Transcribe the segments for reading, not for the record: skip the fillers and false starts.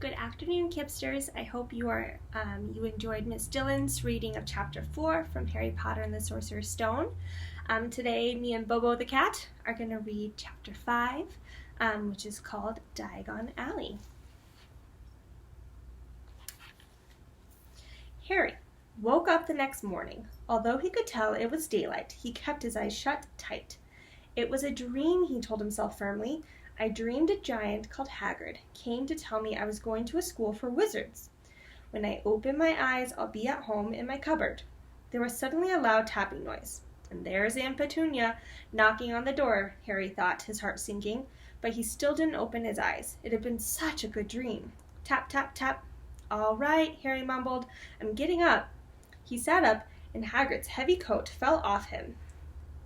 Good afternoon, Kipsters. I hope you enjoyed Miss Dillon's reading of Chapter 4 from Harry Potter and the Sorcerer's Stone. Today, me and Bobo the cat are going to read Chapter 5, which is called Diagon Alley. Harry woke up the next morning. Although he could tell it was daylight, he kept his eyes shut tight. It was a dream, he told himself firmly. I dreamed a giant called Hagrid came to tell me I was going to a school for wizards. When I open my eyes, I'll be at home in my cupboard. There was suddenly a loud tapping noise. And there's Aunt Petunia knocking on the door, Harry thought, his heart sinking. But he still didn't open his eyes. It had been such a good dream. Tap, tap, tap. All right, Harry mumbled. I'm getting up. He sat up, and Hagrid's heavy coat fell off him.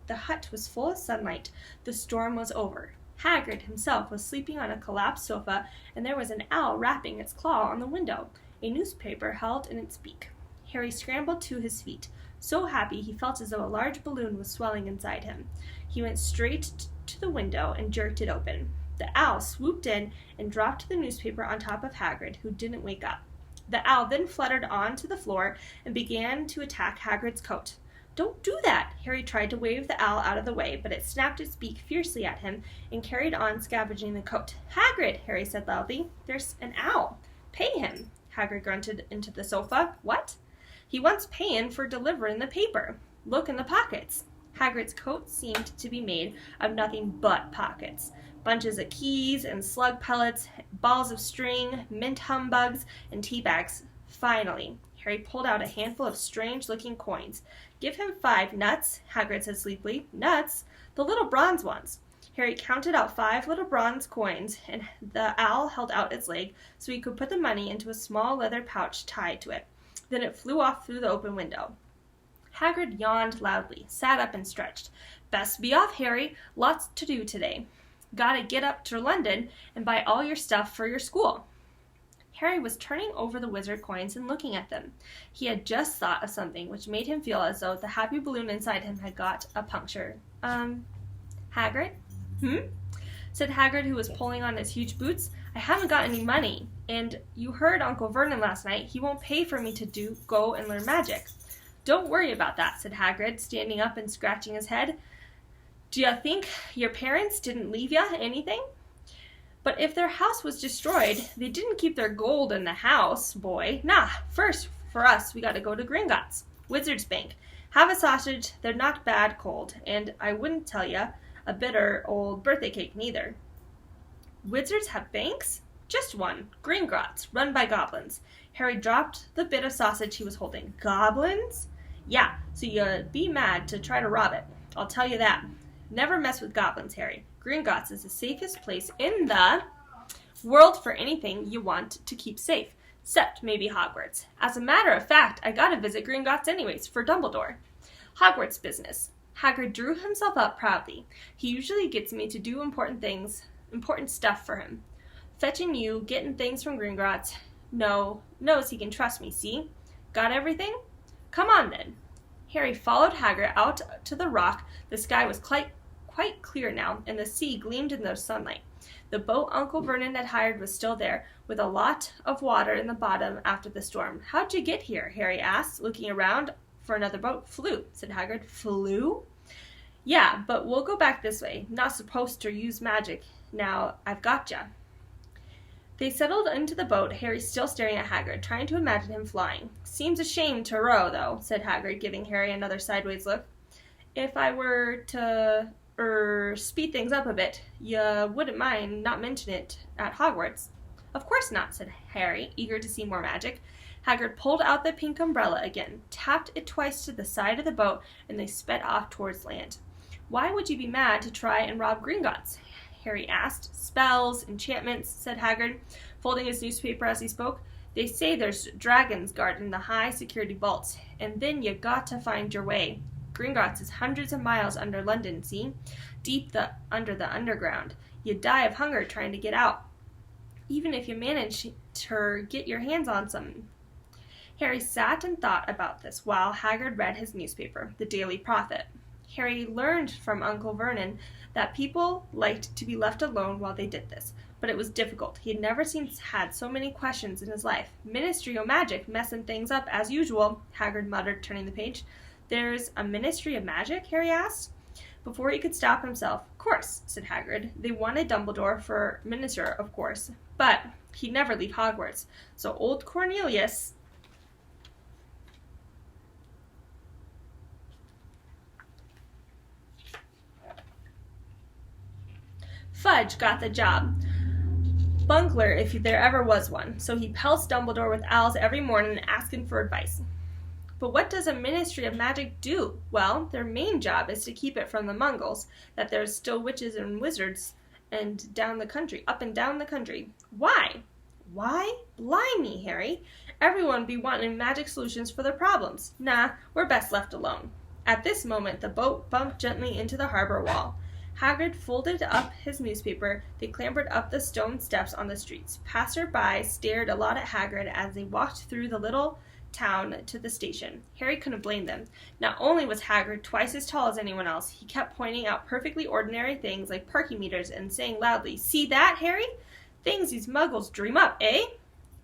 The hut was full of sunlight. The storm was over. Hagrid himself was sleeping on a collapsed sofa, and there was an owl rapping its claw on the window, a newspaper held in its beak. Harry scrambled to his feet, so happy he felt as though a large balloon was swelling inside him. He went straight to the window and jerked it open. The owl swooped in and dropped the newspaper on top of Hagrid, who didn't wake up. The owl then fluttered onto the floor and began to attack Hagrid's coat. Don't do that! Harry tried to wave the owl out of the way, but it snapped its beak fiercely at him and carried on scavenging the coat. Hagrid, Harry said loudly, there's an owl. Pay him. Hagrid grunted into the sofa. What? He wants payin' for delivering the paper. Look in the pockets. Hagrid's coat seemed to be made of nothing but pockets. Bunches of keys and slug pellets, balls of string, mint humbugs, and tea bags. Finally, Harry pulled out a handful of strange-looking coins. Give him 5 nuts, Hagrid said sleepily. Nuts? The little bronze ones. Harry counted out 5 little bronze coins, and the owl held out its leg so he could put the money into a small leather pouch tied to it. Then it flew off through the open window. Hagrid yawned loudly, sat up and stretched. Best be off, Harry. Lots to do today. Gotta get up to London and buy all your stuff for your school. Harry was turning over the wizard coins and looking at them. He had just thought of something which made him feel as though the happy balloon inside him had got a puncture. Hagrid? Said Hagrid, who was pulling on his huge boots. I haven't got any money, and you heard Uncle Vernon last night. He won't pay for me to go and learn magic. Don't worry about that, said Hagrid, standing up and scratching his head. Do you think your parents didn't leave you anything? But if their house was destroyed, they didn't keep their gold in the house, boy. Nah, first, for us, we gotta go to Gringotts, Wizard's Bank. Have a sausage, they're not bad cold, and I wouldn't tell ya, a bitter old birthday cake neither. Wizards have banks? Just one, Gringotts, run by goblins. Harry dropped the bit of sausage he was holding. Goblins? Yeah, so you'd be mad to try to rob it. I'll tell you that. Never mess with goblins, Harry. Gringotts is the safest place in the world for anything you want to keep safe, except maybe Hogwarts. As a matter of fact, I gotta visit Gringotts anyways, for Dumbledore. Hogwarts business. Hagrid drew himself up proudly. He usually gets me to do important stuff for him. Fetching you, getting things from Gringotts. Knows he can trust me, see? Got everything? Come on then. Harry followed Hagrid out to the rock. The sky was quite clear now, and the sea gleamed in the sunlight. The boat Uncle Vernon had hired was still there, with a lot of water in the bottom after the storm. How'd you get here? Harry asked, looking around for another boat. Flew, said Hagrid. Flew? Yeah, but we'll go back this way. Not supposed to use magic. Now I've gotcha. They settled into the boat, Harry still staring at Hagrid, trying to imagine him flying. Seems a shame to row, though, said Hagrid, giving Harry another sideways look. If I were to speed things up a bit, you wouldn't mind not mentioning it at Hogwarts. Of course not, said Harry, eager to see more magic. Hagrid pulled out the pink umbrella again, tapped it twice to the side of the boat, and they sped off towards land. Why would you be mad to try and rob Gringotts? Harry asked. Spells, enchantments, said Hagrid, folding his newspaper as he spoke. They say there's dragons guarding the high-security vaults, and then you got to find your way. Gringotts is hundreds of miles under London, see? Deep under the underground. You'd die of hunger trying to get out, even if you managed to get your hands on some. Harry sat and thought about this while Hagrid read his newspaper, the Daily Prophet. Harry learned from Uncle Vernon that people liked to be left alone while they did this, but it was difficult. He had never had so many questions in his life. Ministry o' Magic, messing things up as usual, Hagrid muttered, turning the page. There's a Ministry of Magic? Harry asked. Before he could stop himself, of course, said Hagrid. They wanted Dumbledore for minister, of course, but he'd never leave Hogwarts. So old Cornelius... Fudge got the job. Bungler, if there ever was one. So he pelts Dumbledore with owls every morning asking for advice. But what does a Ministry of Magic do? Well, their main job is to keep it from the Muggles, that there's still witches and wizards up and down the country. Why? Why? Blimey, Harry. Everyone be wanting magic solutions for their problems. Nah, we're best left alone. At this moment, the boat bumped gently into the harbor wall. Hagrid folded up his newspaper. They clambered up the stone steps on the streets. Passers-by stared a lot at Hagrid as they walked through the little town to the station. Harry couldn't blame them. Not only was Hagrid twice as tall as anyone else, he kept pointing out perfectly ordinary things like parking meters and saying loudly, "See that, Harry? Things these muggles dream up, eh?"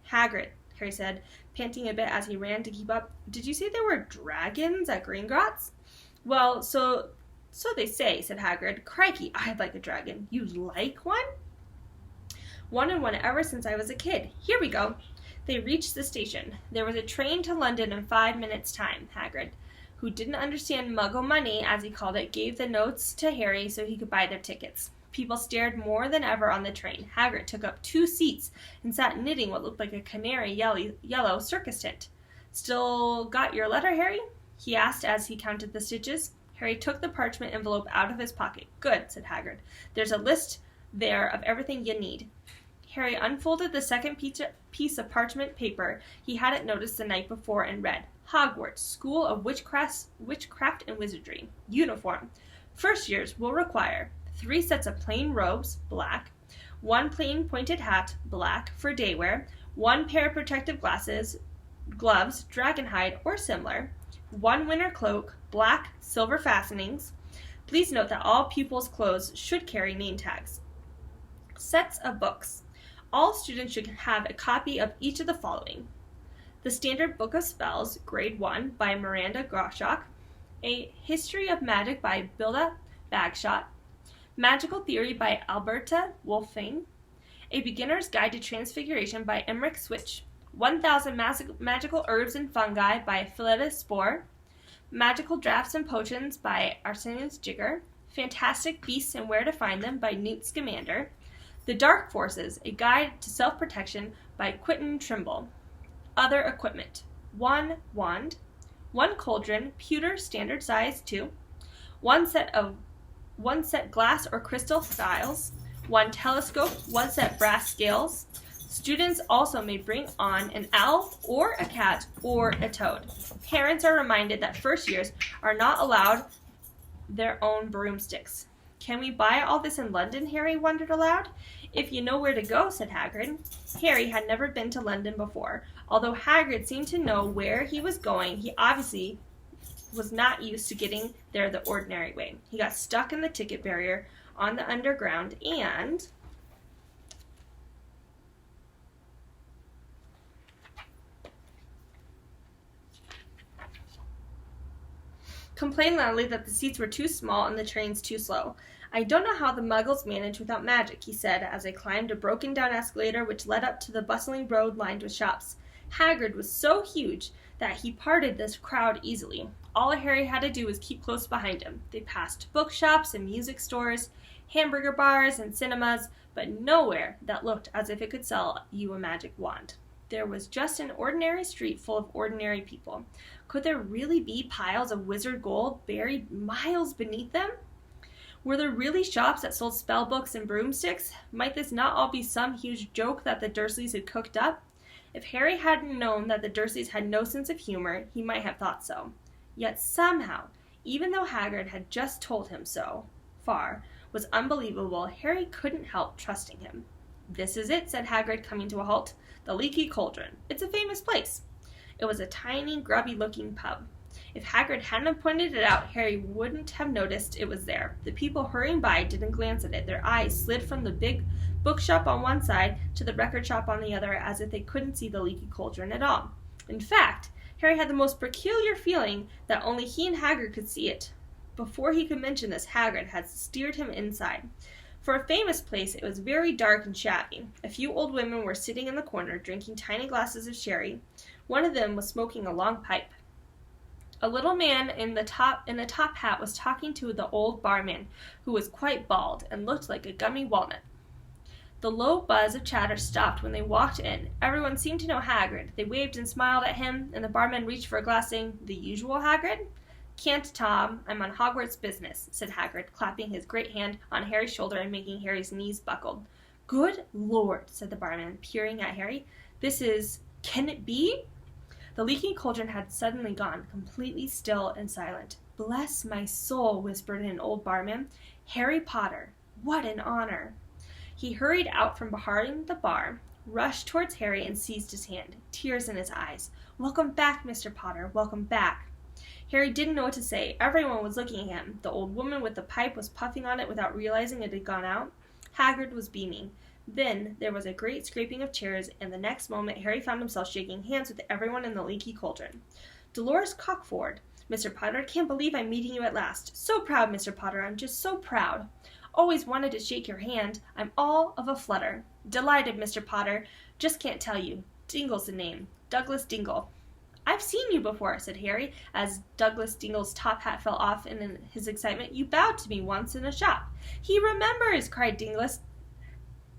"Hagrid," Harry said, panting a bit as he ran to keep up. "Did you say there were dragons at Gringotts?" "Well, so they say," said Hagrid. "Crikey, I'd like a dragon." "You'd like one?" "Wanted one ever since I was a kid. Here we go." They reached the station. There was a train to London in 5 minutes' time. Hagrid, who didn't understand Muggle money, as he called it, gave the notes to Harry so he could buy their tickets. People stared more than ever on the train. Hagrid took up 2 seats and sat knitting what looked like a canary yellow circus tent. "Still got your letter, Harry?" he asked as he counted the stitches. Harry took the parchment envelope out of his pocket. "Good," said Hagrid. "There's a list there of everything you need." Harry unfolded the second piece of parchment paper he hadn't noticed the night before and read, "Hogwarts, School of Witchcraft and Wizardry. Uniform. First years will require 3 sets of plain robes, black, 1 plain pointed hat, black, for day wear, 1 pair of protective gloves, dragon hide or similar, 1 winter cloak, black, silver fastenings. Please note that all pupils' clothes should carry name tags. Sets of books. All students should have a copy of each of the following: The Standard Book of Spells, Grade 1, by Miranda Groshok, A History of Magic by Bilda Bagshot, Magical Theory by Alberta Wolfing, A Beginner's Guide to Transfiguration by Emmerich Switch, 1000 Magical Herbs and Fungi by Philetta Spore, Magical Drafts and Potions by Arsenius Jigger, Fantastic Beasts and Where to Find Them by Newt Scamander, The Dark Forces, A Guide to Self-Protection by Quentin Trimble. Other equipment: 1 wand, 1 cauldron, pewter, standard size 2, 1 set glass or crystal styles, 1 telescope, 1 set brass scales. Students also may bring on an owl or a cat or a toad. Parents are reminded that first years are not allowed their own broomsticks. "Can we buy all this in London?" Harry wondered aloud. "If you know where to go," said Hagrid. Harry had never been to London before. Although Hagrid seemed to know where he was going, he obviously was not used to getting there the ordinary way. He got stuck in the ticket barrier on the underground and... complained loudly that the seats were too small and the trains too slow. "I don't know how the Muggles manage without magic," he said as they climbed a broken-down escalator which led up to the bustling road lined with shops. Hagrid was so huge that he parted this crowd easily. All Harry had to do was keep close behind him. They passed bookshops and music stores, hamburger bars and cinemas, but nowhere that looked as if it could sell you a magic wand. There was just an ordinary street full of ordinary people. Could there really be piles of wizard gold buried miles beneath them? Were there really shops that sold spell books and broomsticks? Might this not all be some huge joke that the Dursleys had cooked up? If Harry hadn't known that the Dursleys had no sense of humor, he might have thought so. Yet somehow, even though Hagrid had just told him so far was unbelievable, Harry couldn't help trusting him. "This is it," said Hagrid, coming to a halt. "The Leaky Cauldron. It's a famous place." It was a tiny, grubby-looking pub. If Hagrid hadn't pointed it out, Harry wouldn't have noticed it was there. The people hurrying by didn't glance at it. Their eyes slid from the big bookshop on one side to the record shop on the other, as if they couldn't see the leaky cauldron at all. In fact, Harry had the most peculiar feeling that only he and Hagrid could see it. Before he could mention this, Hagrid had steered him inside. For a famous place, it was very dark and shabby. A few old women were sitting in the corner, drinking tiny glasses of sherry. One of them was smoking a long pipe. A little man in a top hat was talking to the old barman, who was quite bald and looked like a gummy walnut. The low buzz of chatter stopped when they walked in. Everyone seemed to know Hagrid. They waved and smiled at him, and the barman reached for a glass, saying, "The usual, Hagrid?" "Can't, Tom. I'm on Hogwarts business," said Hagrid, clapping his great hand on Harry's shoulder and making Harry's knees buckle. "Good Lord," said the barman, peering at Harry. Can it be?" The leaking cauldron had suddenly gone, completely still and silent. "Bless my soul," whispered an old barman. "Harry Potter. What an honor." He hurried out from behind the bar, rushed towards Harry, and seized his hand, tears in his eyes. "Welcome back, Mr. Potter. Welcome back." Harry didn't know what to say. Everyone was looking at him. The old woman with the pipe was puffing on it without realizing it had gone out. Hagrid was beaming. Then there was a great scraping of chairs, and the next moment Harry found himself shaking hands with everyone in the leaky cauldron. "Dolores Cockford, Mr. Potter, can't believe I'm meeting you at last. So proud, Mr. Potter, I'm just so proud. Always wanted to shake your hand. I'm all of a flutter. Delighted, Mr. Potter. Just can't tell you. Dingle's the name. Douglas Dingle." "I've seen you before," said Harry, as Douglas Dingle's top hat fell off in his excitement. "You bowed to me once in a shop." "He remembers!" cried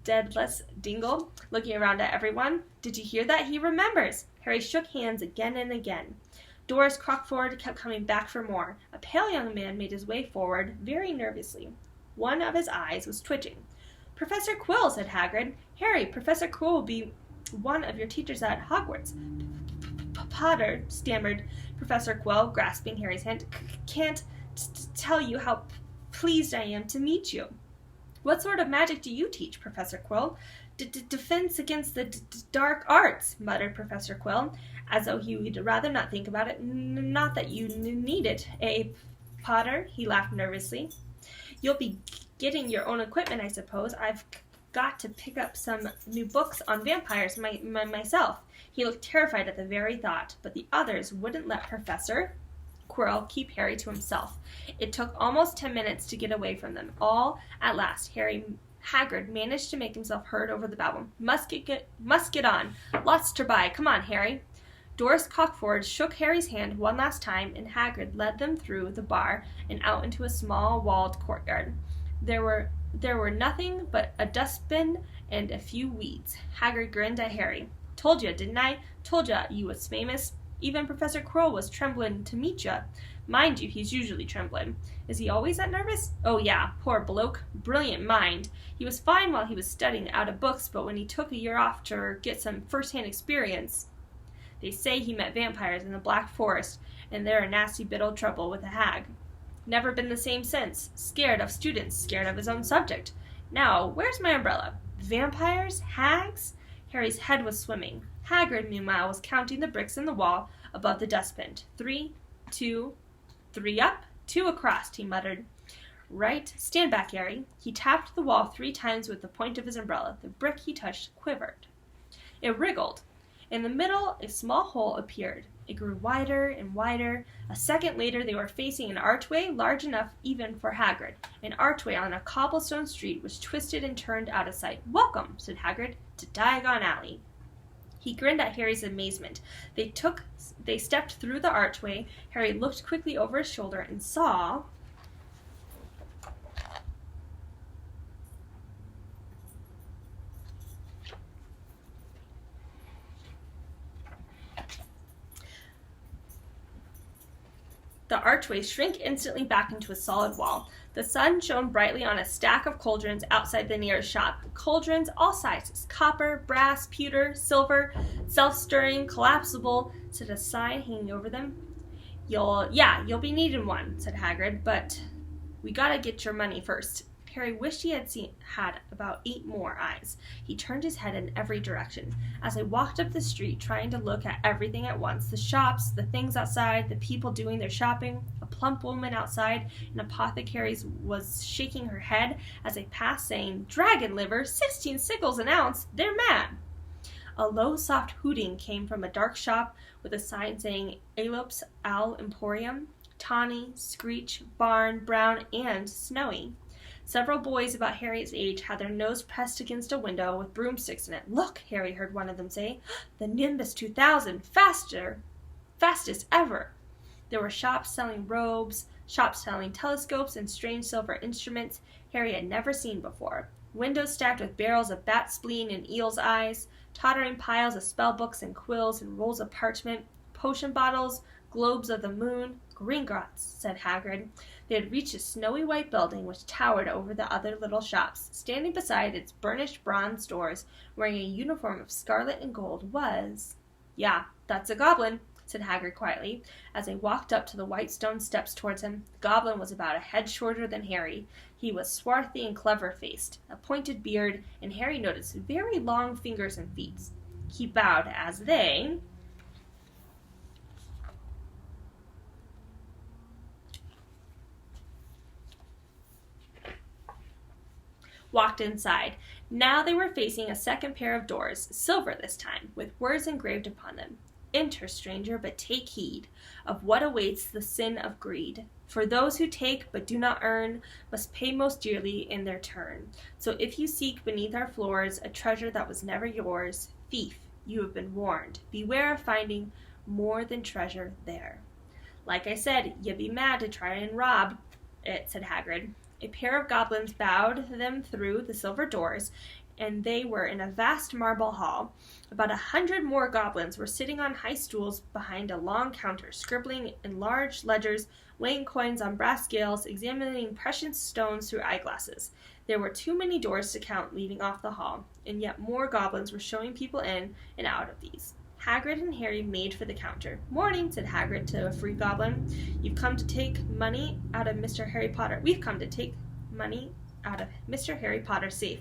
Deadless Dingle, looking around at everyone. "Did you hear that? He remembers." Harry shook hands again and again. Doris Crockford kept coming back for more. A pale young man made his way forward very nervously. One of his eyes was twitching. "Professor Quill," said Hagrid. "Harry, Professor Quill will be one of your teachers at Hogwarts." "Potter," stammered Professor Quill, grasping Harry's hand, "can't tell you how pleased I am to meet you." "What sort of magic do you teach, Professor Quill?" Defense against the dark arts," muttered Professor Quill, as though he would rather not think about it. "Not that you need it, eh, Potter?" He laughed nervously. "You'll be getting your own equipment, I suppose. I've got to pick up some new books on vampires myself." He looked terrified at the very thought, but the others wouldn't let Professor Quirrell keep Harry to himself. It took almost 10 minutes to get away from them all. At last, Hagrid managed to make himself heard over the babble. Must get on. Lots to buy. Come on, Harry." Doris Cockford shook Harry's hand one last time, and Hagrid led them through the bar and out into a small walled courtyard. There were nothing but a dustbin and a few weeds. Hagrid grinned at Harry. "Told ya, didn't I? Told ya you was famous. Even Professor Quirrell was trembling to meet ya. Mind you, he's usually trembling. Is he always that nervous? Oh yeah, poor bloke. Brilliant mind. He was fine while he was studying out of books, but when he took a year off to get some first-hand experience, they say he met vampires in the Black Forest, and they're a nasty bit of trouble with a hag. Never been the same since. Scared of students, scared of his own subject. Now, where's my umbrella? Vampires? Hags?" Harry's head was swimming. Hagrid, meanwhile, was counting the bricks in the wall above the dustbin. 3, 2, 3 up, 2 across, he muttered. "Right. Stand back, Harry." He tapped the wall 3 times with the point of his umbrella. The brick he touched quivered. It wriggled. In the middle, a small hole appeared. It grew wider and wider. A second later, they were facing an archway large enough even for Hagrid. An archway on a cobblestone street which twisted and turned out of sight. "Welcome," said Hagrid, "to Diagon Alley." He grinned at Harry's amazement. They stepped through the archway. Harry looked quickly over his shoulder and saw the archway shrink instantly back into a solid wall. The sun shone brightly on a stack of cauldrons outside the nearest shop. Cauldrons all sizes, copper, brass, pewter, silver, self-stirring, collapsible, said a sign hanging over them. You'll be needing one, said Hagrid, but we gotta get your money first. Harry wished he had about 8 more eyes. He turned his head in every direction. As I walked up the street, trying to look at everything at once, the shops, the things outside, the people doing their shopping, a plump woman outside an apothecary's was shaking her head as I passed, saying, "Dragon liver, 16 sickles an ounce, they're mad." A low, soft hooting came from a dark shop with a sign saying Aelope's Owl Emporium, Tawny, Screech, Barn, Brown, and Snowy. Several boys about Harry's age had their nose pressed against a window with broomsticks in it. "Look," Harry heard one of them say, "the Nimbus 2000, fastest ever." There were shops selling robes, shops selling telescopes and strange silver instruments Harry had never seen before. Windows stacked with barrels of bat spleen and eel's eyes, tottering piles of spell books and quills and rolls of parchment, potion bottles, globes of the moon. "Gringotts," said Hagrid. They had reached a snowy white building which towered over the other little shops. Standing beside its burnished bronze doors, wearing a uniform of scarlet and gold, was... "Yeah, that's a goblin," said Hagrid quietly, as they walked up to the white stone steps towards him. The goblin was about a head shorter than Harry. He was swarthy and clever-faced, a pointed beard, and Harry noticed very long fingers and feet. He bowed as they... walked inside. Now they were facing a second pair of doors, silver this time, with words engraved upon them. "Enter, stranger, but take heed of what awaits the sin of greed. For those who take but do not earn must pay most dearly in their turn. So if you seek beneath our floors a treasure that was never yours, thief, you have been warned. Beware of finding more than treasure there." "Like I said, you'd be mad to try and rob it," said Hagrid. A pair of goblins bowed them through the silver doors, and they were in a vast marble hall. About 100 more goblins were sitting on high stools behind a long counter, scribbling in large ledgers, weighing coins on brass scales, examining precious stones through eyeglasses. There were too many doors to count leading off the hall, and yet more goblins were showing people in and out of these. Hagrid and Harry made for the counter. "Morning," said Hagrid to a free goblin. "You've come to take money out of Mr. Harry Potter. We've come to take money out of Mr. Harry Potter's safe.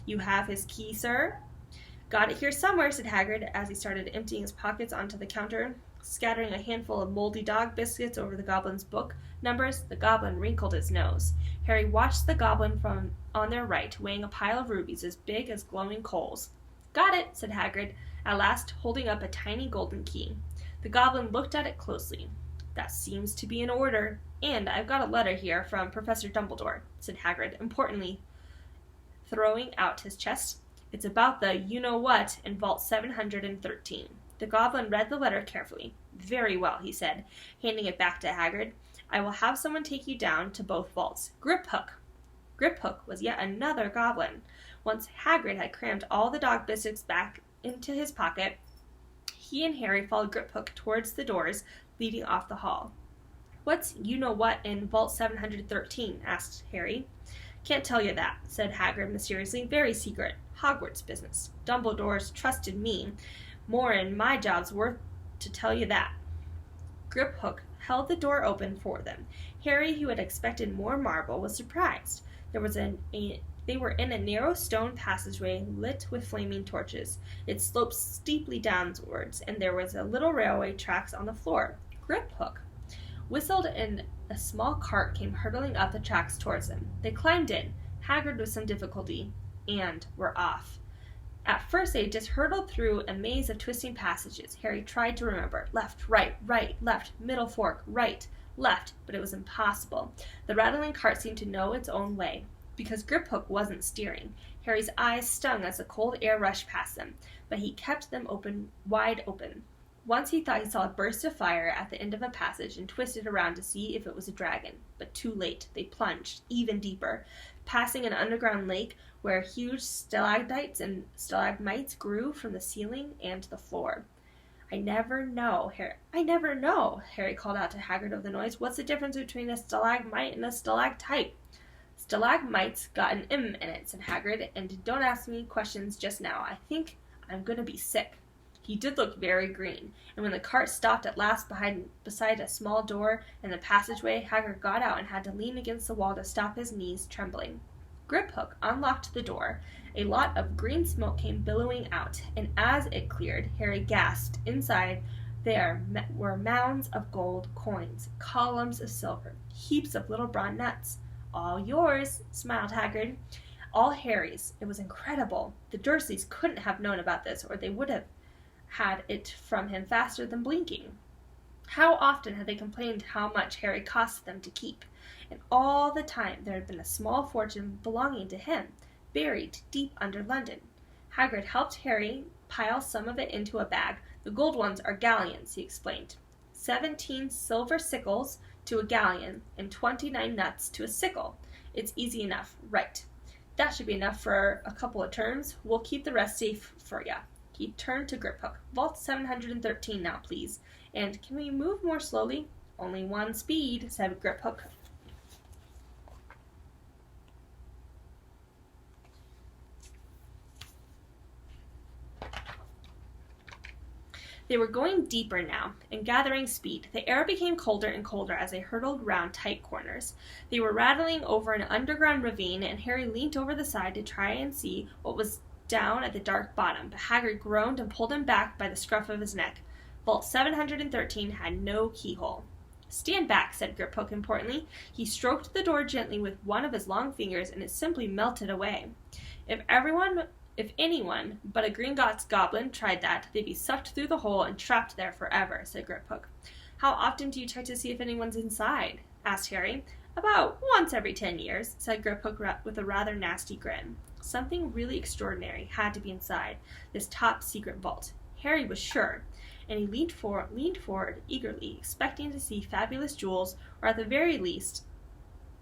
You have his key, sir?" "Got it here somewhere," said Hagrid, as he started emptying his pockets onto the counter. Scattering a handful of moldy dog biscuits over the goblin's book numbers, the goblin wrinkled his nose. Harry watched the goblin from on their right, weighing a pile of rubies as big as glowing coals. "Got it," said Hagrid, at last holding up a tiny golden key. The goblin looked at it closely. "That seems to be in order. And I've got a letter here from Professor Dumbledore," said Hagrid, importantly, throwing out his chest. "It's about the you-know-what in Vault 713. The goblin read the letter carefully. "Very well," he said, handing it back to Hagrid. "I will have someone take you down to both vaults. Griphook." Griphook was yet another goblin. Once Hagrid had crammed all the dog biscuits back into his pocket, he and Harry followed Griphook towards the doors leading off the hall. "What's you-know-what in Vault 713? asked Harry. "Can't tell you that," said Hagrid mysteriously. "Very secret. Hogwarts business. Dumbledore's trusted me more, and my job's worth to tell you that." Griphook held the door open for them. Harry, who had expected more marble, was surprised. They were in a narrow stone passageway lit with flaming torches. It sloped steeply downwards, and there was a little railway tracks on the floor. Griphook whistled, and a small cart came hurtling up the tracks towards them. They climbed in, Hagrid with some difficulty, and were off. At first they just hurtled through a maze of twisting passages. Harry tried to remember left, right, left, middle fork, right, left, but it was impossible. The rattling cart seemed to know its own way. Because Griphook wasn't steering, Harry's eyes stung as the cold air rushed past them, but he kept them wide open. Once he thought he saw a burst of fire at the end of a passage and twisted around to see if it was a dragon, but too late. They plunged even deeper, passing an underground lake where huge stalactites and stalagmites grew from the ceiling and the floor. I never know, Harry called out to Hagrid of the noise. "What's the difference between a stalagmite and a stalactite?" "Stalagmite's got an M in it," said Hagrid, "and don't ask me questions just now. I think I'm going to be sick." He did look very green, and when the cart stopped at last beside a small door in the passageway, Hagrid got out and had to lean against the wall to stop his knees trembling. Griphook unlocked the door. A lot of green smoke came billowing out, and as it cleared, Harry gasped. Inside there were mounds of gold coins, columns of silver, heaps of little brown nuts. All yours, smiled Hagrid. All Harry's. It was incredible. The Dursleys couldn't have known about this, or they would have had it from him faster than blinking. How often had they complained how much Harry cost them to keep? And all the time there had been a small fortune belonging to him, buried deep under London. Hagrid helped Harry pile some of it into a bag. The gold ones are galleons, he explained. 17 silver sickles to a galleon, and 29 nuts to a sickle. It's easy enough, right? That should be enough for a couple of terms. We'll keep the rest safe for ya. He turned to Griphook. Vault 713 now, please. And can we move more slowly? Only one speed, said Griphook. They were going deeper now, and gathering speed. The air became colder and colder as they hurtled round tight corners. They were rattling over an underground ravine, and Harry leant over the side to try and see what was down at the dark bottom, but Hagrid groaned and pulled him back by the scruff of his neck. Vault 713 had no keyhole. Stand back, said Griphook importantly. He stroked the door gently with one of his long fingers, and it simply melted away. If anyone but a Gringotts goblin tried that, they'd be sucked through the hole and trapped there forever, said Griphook. How often do you check to see if anyone's inside? Asked Harry. About once every 10 years, said Griphook with a rather nasty grin. Something really extraordinary had to be inside this top secret vault. Harry was sure, and he leaned forward eagerly, expecting to see fabulous jewels, or at the very least,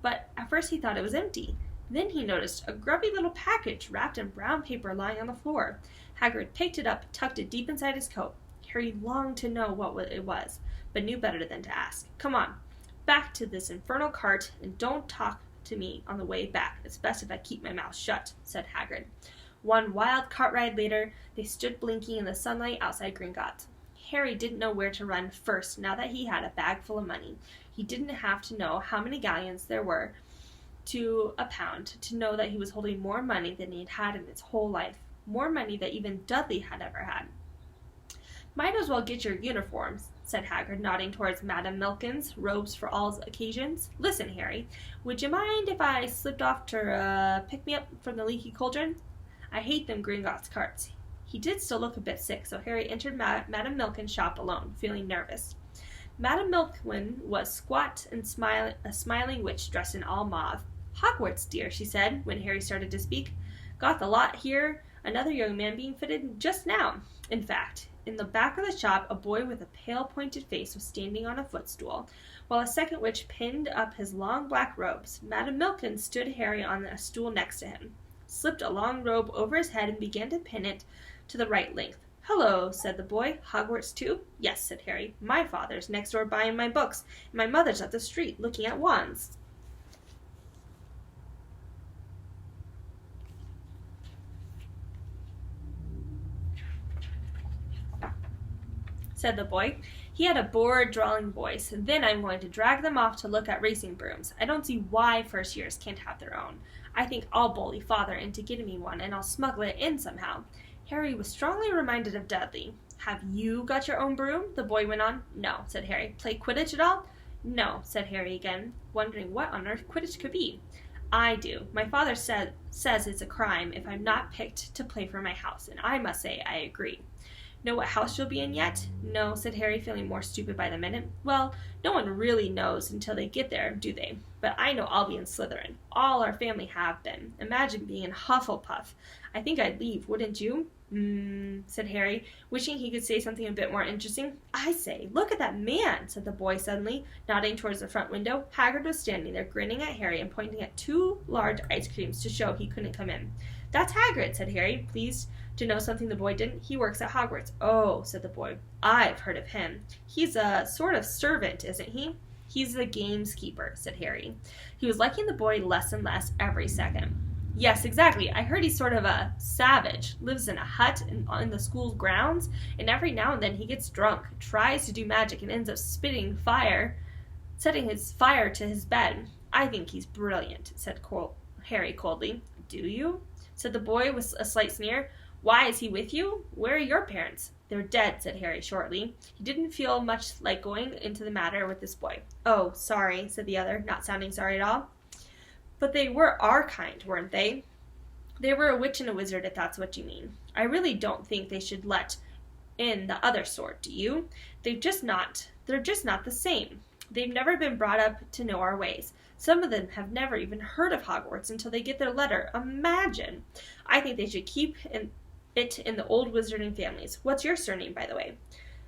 but at first he thought it was empty. Then he noticed a grubby little package wrapped in brown paper lying on the floor. Hagrid picked it up, tucked it deep inside his coat. Harry longed to know what it was, but knew better than to ask. Come on, back to this infernal cart, and don't talk to me on the way back. It's best if I keep my mouth shut, said Hagrid. One wild cart ride later, they stood blinking in the sunlight outside Gringotts. Harry didn't know where to run first now that he had a bag full of money. He didn't have to know how many galleons there were to a pound to know that he was holding more money than he had had in his whole life, more money than even Dudley had ever had. Might as well get your uniforms, said Hagrid, nodding towards Madame Milkin's robes for all occasions. Listen, Harry, would you mind if I slipped off to pick me up from the leaky cauldron? I hate them Gringotts carts. He did still look a bit sick, so Harry entered Madame Milkin's shop alone, feeling nervous. Madame Milkin was squat and a smiling witch dressed in all mauve. Hogwarts, dear, she said, when Harry started to speak. Got the lot here, another young man being fitted just now. In fact, in the back of the shop, a boy with a pale, pointed face was standing on a footstool, while a second witch pinned up his long black robes. Madame Milkin stood Harry on a stool next to him, slipped a long robe over his head, and began to pin it to the right length. Hello, said the boy. Hogwarts too? Yes, said Harry. My father's next door buying my books, and my mother's up the street looking at wands. Said the boy. He had a bored, drawling voice. Then I'm going to drag them off to look at racing brooms. I don't see why first years can't have their own. I think I'll bully father into getting me one, and I'll smuggle it in somehow. Harry was strongly reminded of Dudley. Have you got your own broom? The boy went on. No, said Harry. Play Quidditch at all? No, said Harry again, wondering what on earth Quidditch could be. I do. My father says it's a crime if I'm not picked to play for my house, and I must say I agree. Know what house you'll be in yet? No, said Harry, feeling more stupid by the minute. Well, no one really knows until they get there, do they? But I know I'll be in Slytherin. All our family have been. Imagine being in Hufflepuff. I think I'd leave, wouldn't you? Said Harry, wishing he could say something a bit more interesting. I say, look at that man, said the boy suddenly, nodding towards the front window. Hagrid was standing there, grinning at Harry and pointing at 2 large ice creams to show he couldn't come in. That's Hagrid, said Harry, pleased to know something the boy didn't. He works at Hogwarts. Oh, said the boy. I've heard of him. He's a sort of servant, isn't he? He's the gameskeeper, said Harry. He was liking the boy less and less every second. Yes, exactly. I heard he's sort of a savage, lives in a hut in the school's grounds, and every now and then he gets drunk, tries to do magic, and ends up setting his fire to his bed. I think he's brilliant, said Harry coldly. Do you? Said the boy with a slight sneer. Why, is he with you? Where are your parents? They're dead, said Harry shortly. He didn't feel much like going into the matter with this boy. Oh, sorry, said the other, not sounding sorry at all. But they were our kind, weren't they? They were a witch and a wizard, if that's what you mean. I really don't think they should let in the other sort, do you? They're just not the same. They've never been brought up to know our ways. Some of them have never even heard of Hogwarts until they get their letter. Imagine! I think they should keep it in the old wizarding families. What's your surname, by the way?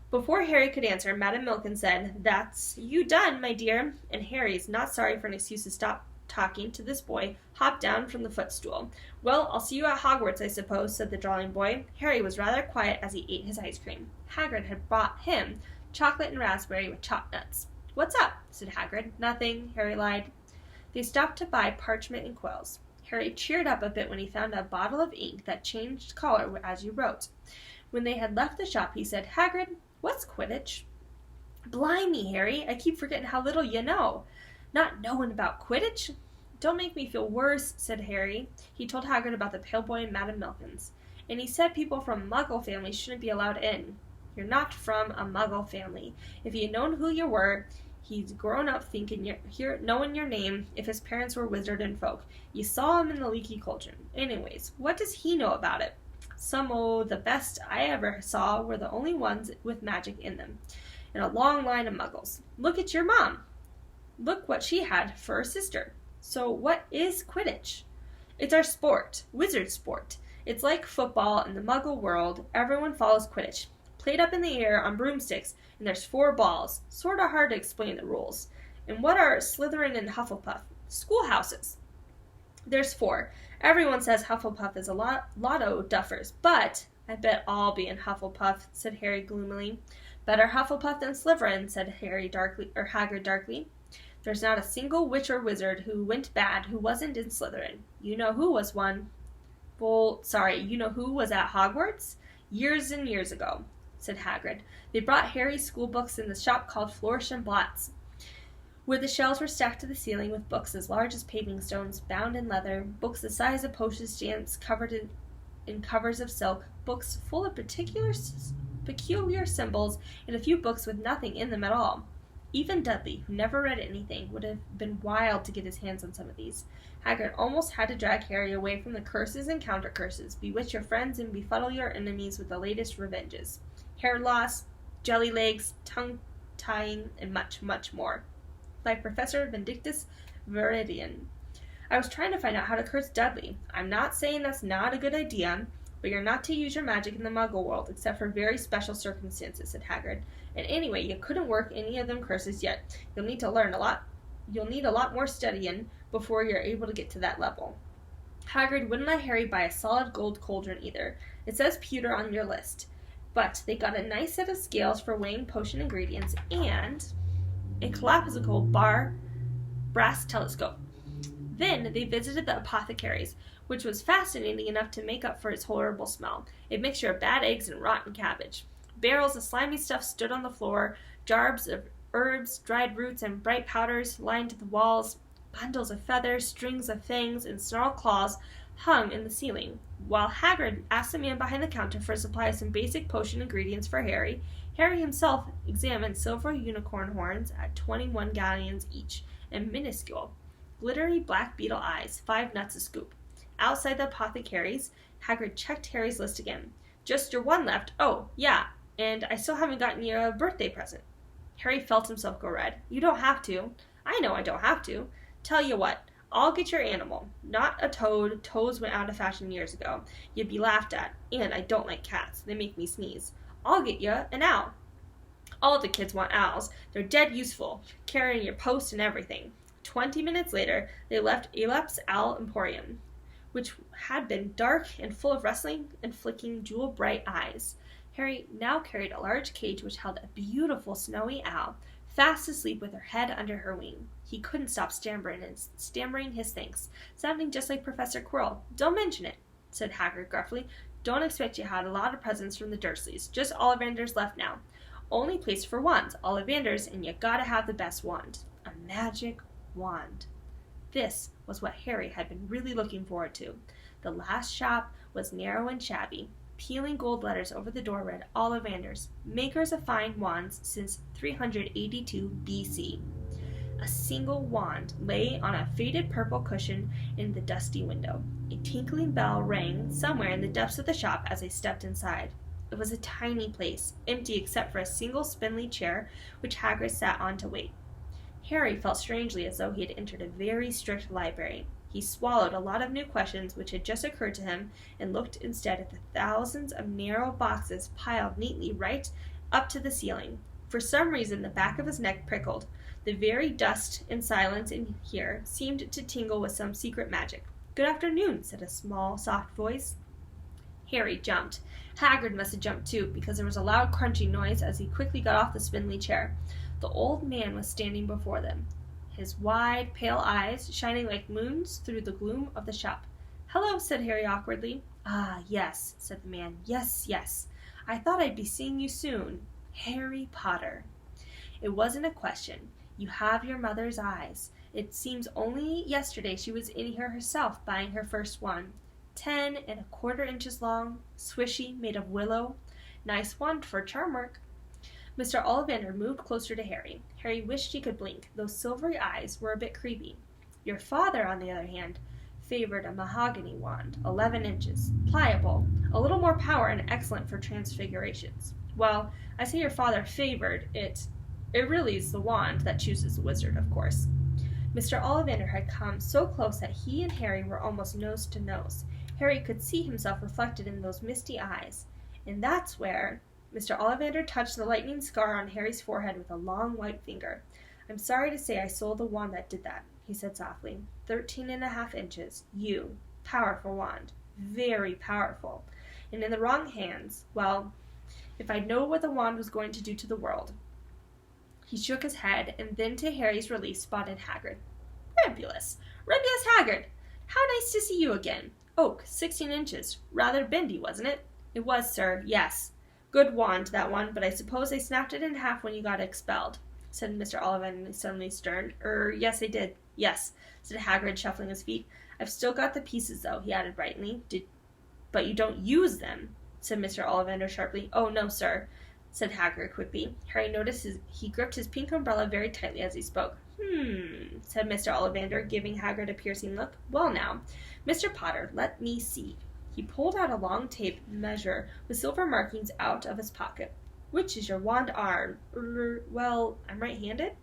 Before Harry could answer, Madame Milkin said, That's you done, my dear. And Harry's, not sorry for an excuse to stop talking to this boy, hopped down from the footstool. Well, I'll see you at Hogwarts, I suppose, said the drawling boy. Harry was rather quiet as he ate his ice cream. Hagrid had brought him chocolate and raspberry with chopped nuts. What's up? Said Hagrid. Nothing, Harry lied. They stopped to buy parchment and quills. Harry cheered up a bit when he found a bottle of ink that changed color as you wrote. When they had left the shop, he said, Hagrid, what's Quidditch? Blimey, Harry, I keep forgetting how little you know. Not knowing about Quidditch? Don't make me feel worse, said Harry. He told Hagrid about the pale boy and Madame Milkins. And he said people from Muggle families shouldn't be allowed in. You're not from a Muggle family. If he had known who you were, he'd grown up knowing your name if his parents were wizard and folk. You saw him in the leaky cauldron. Anyways, what does he know about it? The best I ever saw were the only ones with magic in them. And a long line of muggles. Look at your mom. Look what she had for a sister. So what is Quidditch? It's our sport. Wizard sport. It's like football in the muggle world. Everyone follows Quidditch. Played up in the air on broomsticks, and there's 4 balls. Sorta hard to explain the rules. And what are Slytherin and Hufflepuff? Schoolhouses. There's 4. Everyone says Hufflepuff is a lotto duffers, but I bet I'll be in Hufflepuff, said Harry gloomily. Better Hufflepuff than Slytherin, said Hagrid darkly. There's not a single witch or wizard who went bad who wasn't in Slytherin. You know who was one. You know who was at Hogwarts? Years and years ago, said Hagrid. They brought Harry's school books in the shop called Flourish and Blotts, where the shelves were stacked to the ceiling with books as large as paving stones, bound in leather, books the size of postage stamps covered in covers of silk, books full of peculiar symbols, and a few books with nothing in them at all. Even Dudley, who never read anything, would have been wild to get his hands on some of these. Hagrid almost had to drag Harry away from the curses and counter-curses, bewitch your friends and befuddle your enemies with the latest revenges. Hair loss, jelly legs, tongue-tying, and much, much more. By Professor Vindictus Viridian. I was trying to find out how to curse Dudley. I'm not saying that's not a good idea, but you're not to use your magic in the Muggle world, except for very special circumstances, said Hagrid. And anyway, you couldn't work any of them curses yet. You'll need a lot more studying before you're able to get to that level. Hagrid wouldn't let Harry buy a solid gold cauldron either. It says pewter on your list. But they got a nice set of scales for weighing potion ingredients and a collapsible brass telescope. Then they visited the apothecary's, which was fascinating enough to make up for its horrible smell, a mixture of bad eggs and rotten cabbage. Barrels of slimy stuff stood on the floor, jars of herbs, dried roots, and bright powders lined the walls. Bundles of feathers, strings of fangs, and snarled claws hung in the ceiling. While Hagrid asked the man behind the counter for a supply of some basic potion ingredients for Harry, Harry himself examined silver unicorn horns at 21 galleons each, and minuscule, glittery black beetle eyes, 5 nuts a scoop. Outside the apothecary's, Hagrid checked Harry's list again. Just your one left. Oh, yeah, and I still haven't gotten you a birthday present. Harry felt himself go red. You don't have to. I know I don't have to. Tell you what, I'll get your animal. Not a toad. Toads went out of fashion years ago. You'd be laughed at. And I don't like cats. They make me sneeze. I'll get you an owl. All the kids want owls. They're dead useful, carrying your post and everything. 20 minutes later, they left Alep's Owl Emporium, which had been dark and full of rustling and flicking jewel-bright eyes. Harry now carried a large cage which held a beautiful snowy owl, fast asleep with her head under her wing. He couldn't stop stammering his thanks, sounding just like Professor Quirrell. Don't mention it, said Hagrid gruffly. Don't expect you had a lot of presents from the Dursleys. Just Ollivanders left now. Only place for wands, Ollivanders, and you gotta have the best wand. A magic wand. This was what Harry had been really looking forward to. The last shop was narrow and shabby. Peeling gold letters over the door read Ollivanders, makers of fine wands since 382 BC. A single wand lay on a faded purple cushion in the dusty window. A tinkling bell rang somewhere in the depths of the shop as they stepped inside. It was a tiny place, empty except for a single spindly chair which Hagrid sat on to wait. Harry felt strangely as though he had entered a very strict library. He swallowed a lot of new questions which had just occurred to him and looked instead at the thousands of narrow boxes piled neatly right up to the ceiling. For some reason the back of his neck prickled. The very dust and silence in here seemed to tingle with some secret magic. "Good afternoon," said a small, soft voice. Harry jumped. Hagrid must have jumped too, because there was a loud crunching noise as he quickly got off the spindly chair. The old man was standing before them, his wide, pale eyes shining like moons through the gloom of the shop. "Hello," said Harry awkwardly. "Ah, yes," said the man. Yes. I thought I'd be seeing you soon. Harry Potter." It wasn't a question. You have your mother's eyes. It seems only yesterday she was in here herself buying her first one. 10¼ inches long, swishy, made of willow. Nice wand for charm work. Mr. Ollivander moved closer to Harry. Harry wished he could blink. Those silvery eyes were a bit creepy. Your father, on the other hand, favored a mahogany wand, 11 inches, pliable, a little more power and excellent for transfigurations. Well, I say your father favored it. It really is the wand that chooses the wizard, of course. Mr. Ollivander had come so close that he and Harry were almost nose to nose. Harry could see himself reflected in those misty eyes. And that's where Mr. Ollivander touched the lightning scar on Harry's forehead with a long white finger. "I'm sorry to say I sold the wand that did that," he said softly. 13½ inches. Powerful wand. Very powerful. And in the wrong hands, well, if I'd known what the wand was going to do to the world. He shook his head, and then to Harry's relief spotted Hagrid. "Rumpus Hagrid! How nice to see you again. Oak, 16 inches. Rather bendy, wasn't it?" "It was, sir, yes. Good wand, that one, but I suppose they snapped it in half when you got expelled," said Mr. Ollivander suddenly stern. Yes, they did. Yes," said Hagrid, shuffling his feet. "I've still got the pieces, though," he added brightly. But you don't use them," said Mr. Ollivander sharply. "Oh, no, sir," said Hagrid quickly. Harry noticed he gripped his pink umbrella very tightly as he spoke. Said Mr. Ollivander, giving Hagrid a piercing look. "Well now, Mr. Potter, let me see." He pulled out a long tape measure with silver markings out of his pocket. "Which is your wand arm?" Well, I'm right-handed,"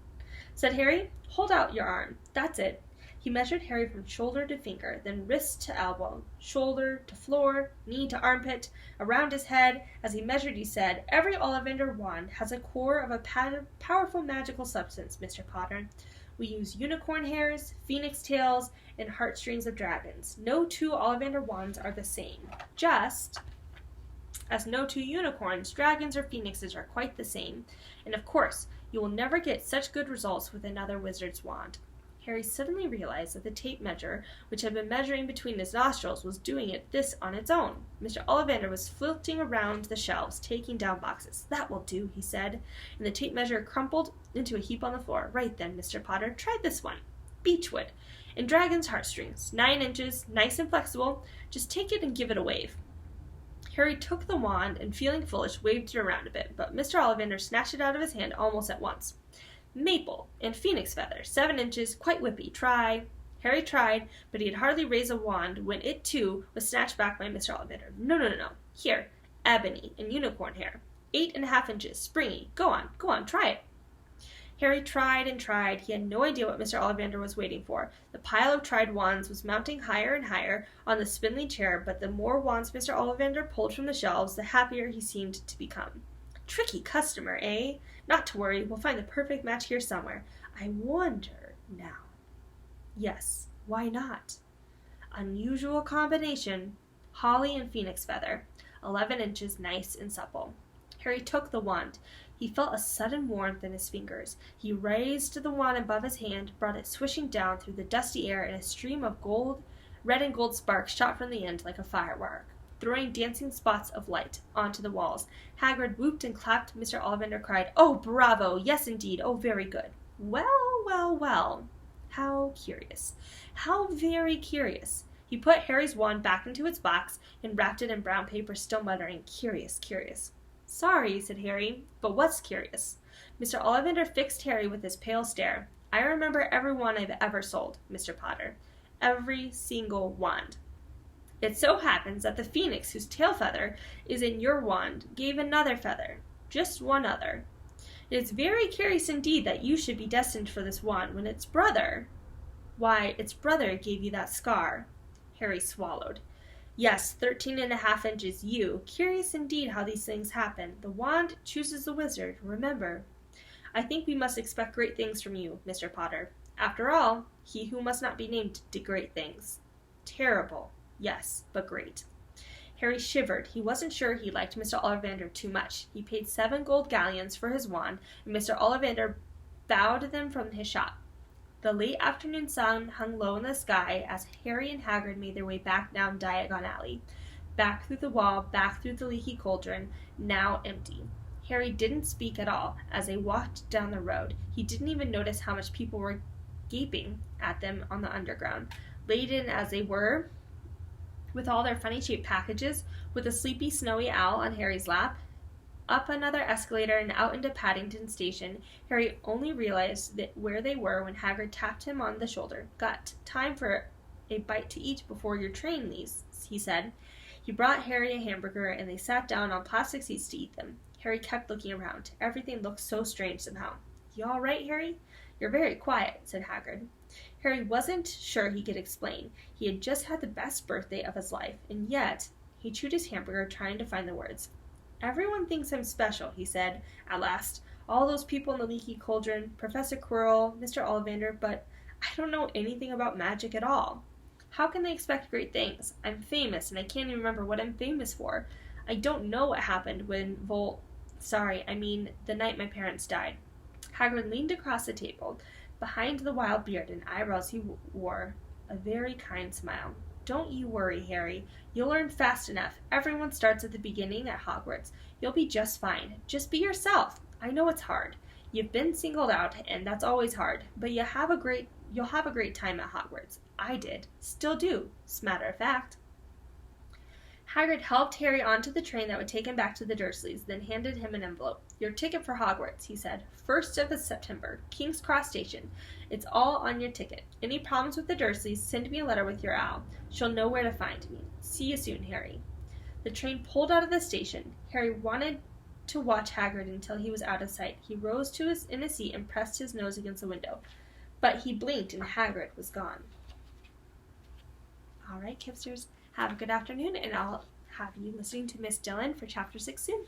said Harry. "Hold out your arm. That's it." He measured Harry from shoulder to finger, then wrist to elbow, shoulder to floor, knee to armpit, around his head. As he measured, he said, "Every Ollivander wand has a core of a powerful magical substance, Mr. Potter. We use unicorn hairs, phoenix tails, and heartstrings of dragons. No two Ollivander wands are the same, just as no two unicorns, dragons, or phoenixes are quite the same. And of course, you will never get such good results with another wizard's wand." Harry suddenly realized that the tape measure, which had been measuring between his nostrils, was doing this on its own. Mr. Ollivander was flitting around the shelves, taking down boxes. "That will do," he said, and the tape measure crumpled into a heap on the floor. "Right then, Mr. Potter, try this one. Beechwood and dragon's heartstrings, 9 inches, nice and flexible. Just take it and give it a wave." Harry took the wand and, feeling foolish, waved it around a bit, but Mr. Ollivander snatched it out of his hand almost at once. "Maple and phoenix feather, 7 inches, quite whippy. Try." Harry tried, but he had hardly raised a wand when it, too, was snatched back by Mr. Ollivander. No. Here, ebony and unicorn hair, 8½ inches, springy. Go on, try it." Harry tried and tried. He had no idea what Mr. Ollivander was waiting for. The pile of tried wands was mounting higher and higher on the spindly chair, but the more wands Mr. Ollivander pulled from the shelves, the happier he seemed to become. "Tricky customer, eh? Not to worry, we'll find the perfect match here somewhere. I wonder now." Yes, why not? Unusual combination. Holly and phoenix feather. 11 inches, nice and supple. Harry took the wand. He felt a sudden warmth in his fingers. He raised the wand above his hand, brought it swishing down through the dusty air, and a stream of red and gold sparks shot from the end like a firework, throwing dancing spots of light onto the walls. Hagrid whooped and clapped. Mr. Ollivander cried, "Oh, bravo! Yes, indeed! Oh, very good!" Well. How curious. How very curious. He put Harry's wand back into its box and wrapped it in brown paper, still muttering, curious, curious. Sorry, said Harry, but what's curious? Mr. Ollivander fixed Harry with his pale stare. I remember every wand I've ever sold, Mr. Potter. Every single wand. It so happens that the phoenix whose tail feather is in your wand gave another feather. Just one other. It is very curious indeed that you should be destined for this wand when its brother... Why, its brother gave you that scar. Harry swallowed. Yes, 13.5 inches, you. Curious indeed how these things happen. The wand chooses the wizard, remember. I think we must expect great things from you, Mr. Potter. After all, he who must not be named did great things. Terrible, yes, but great. Harry shivered. He wasn't sure he liked Mr. Ollivander too much. He paid 7 gold galleons for his wand, and Mr. Ollivander bowed them from his shop. The late afternoon sun hung low in the sky as Harry and Hagrid made their way back down Diagon Alley, back through the wall, back through the leaky cauldron, now empty. Harry didn't speak at all as they walked down the road. He didn't even notice how much people were gaping at them on the underground, laden as they were with all their funny-shaped packages, with a sleepy, snowy owl on Harry's lap. Up another escalator and out into Paddington Station, Harry only realized that where they were when Hagrid tapped him on the shoulder. Got time for a bite to eat before your train leaves, he said. He brought Harry a hamburger, and they sat down on plastic seats to eat them. Harry kept looking around. Everything looked so strange somehow. You all right, Harry? You're very quiet, said Hagrid. Harry wasn't sure he could explain. He had just had the best birthday of his life, and yet he chewed his hamburger, trying to find the words. Everyone thinks I'm special, he said, at last. All those people in the leaky cauldron, Professor Quirrell, Mr. Ollivander, but I don't know anything about magic at all. How can they expect great things? I'm famous, and I can't even remember what I'm famous for. I don't know what happened when the night my parents died. Hagrid leaned across the table. Behind the wild beard and eyebrows he wore a very kind smile. Don't you worry, Harry. You'll learn fast enough. Everyone starts at the beginning at Hogwarts. You'll be just fine. Just be yourself. I know it's hard. You've been singled out, and that's always hard. But you'll have a great time at Hogwarts. I did. Still do, as a matter of fact. Hagrid helped Harry onto the train that would take him back to the Dursleys, then handed him an envelope. Your ticket for Hogwarts, he said. 1st of September, King's Cross Station. It's all on your ticket. Any problems with the Dursleys, send me a letter with your owl. She'll know where to find me. See you soon, Harry. The train pulled out of the station. Harry wanted to watch Hagrid until he was out of sight. He rose in his seat and pressed his nose against the window. But he blinked and Hagrid was gone. All right, Kipsters. Have a good afternoon, and I'll have you listening to Miss Dillon for Chapter 6 soon.